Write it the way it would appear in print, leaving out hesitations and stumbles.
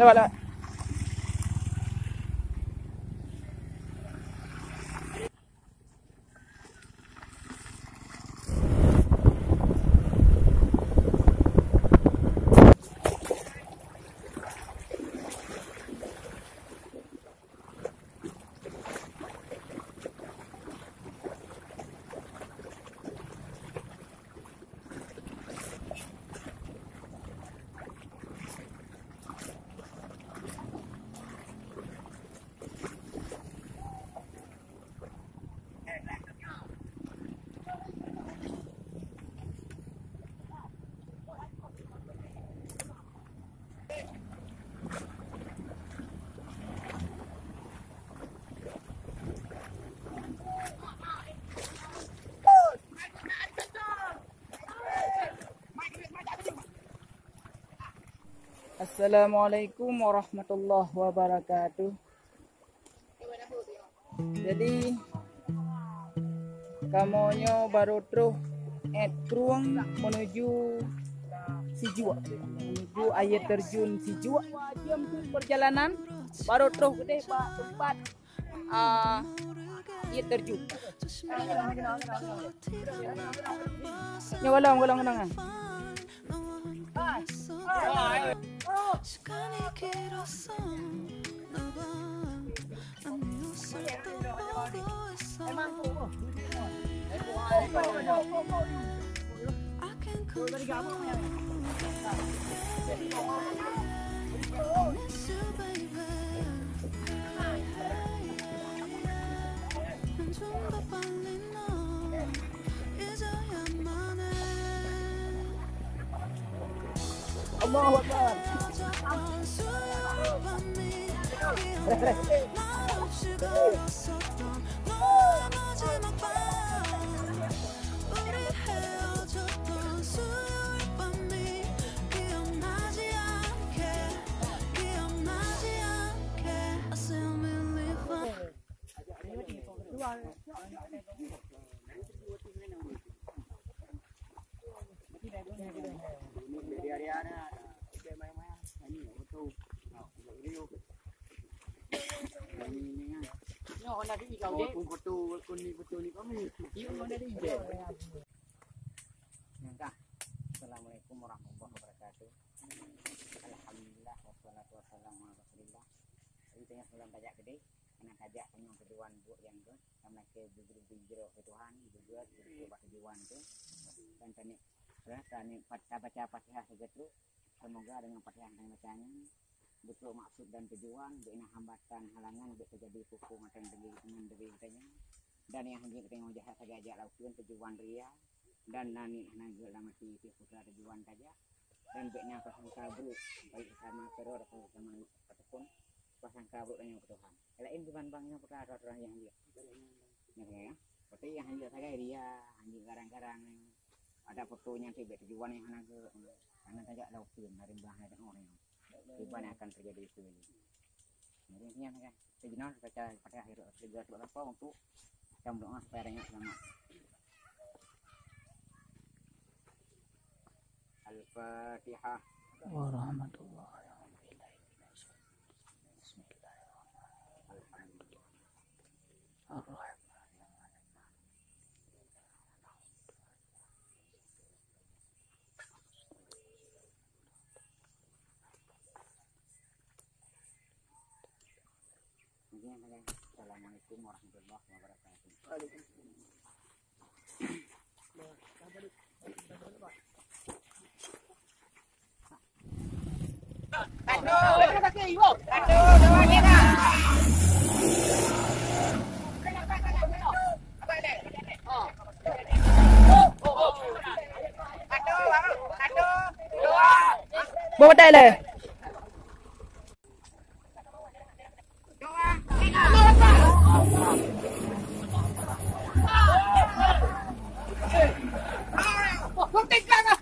Lewat. Assalamualaikum warahmatullahi wabarakatuh. Jadi kamunya baru terus Kruang menuju Sijuk, menuju air terjun Sijuk. Jam tu perjalanan baru terus deh pak tempat air terjun. Nyawalang nangan. 시간이 길었어 너가 난 웃을 때 보고 있어 I can't control I miss you baby 좀 더 빨리 너 잊어야만 해 Allahu Akbar. Assalamualaikum warahmatullahi wabarakatuh. Alhamdulillah wassalatu wassalamu ala Rasulillah. Ini tengah bulan banyak gede, anak ajak penyong keduan buat yang tu, karena ke bujur Tuhan, bujur buat keduan tu. Dan tani baca Fatihah saja tu. Semoga dengan Fatihah yang bacanya betul maksud dan tujuan, bina hambatan halangan, terjadi kuku macam dengan dewi katanya. Dan yang hanya kita jahat saja ajak lakukan tujuan ria dan nani naga lama ti putra tujuan saja. Dan bina pasangka buruk baik sama teror atau sama ataupun pasangka buruk dengan Tuhan. Lain bukan bangnya putra orang yang dia. Ya, seperti yang hanya saya dia hanya garang-garang ada fotonya ti tujuan yang naga karena saja lakukan dari bahaya dan orang. Tiba akan terjadi itu. Kemudian kan, sejenak baca pada akhir juga sebab apa untuk kita berdoa supaya adanya selamat. Al-Fatihah. Warahmatullahi wabarakatuh. Bismillahirrahmanirrahim. Ar-Rahman. Assalamualaikum warahmatullahi wabarakatuh. Bawa tay lên. Không tính lắm à?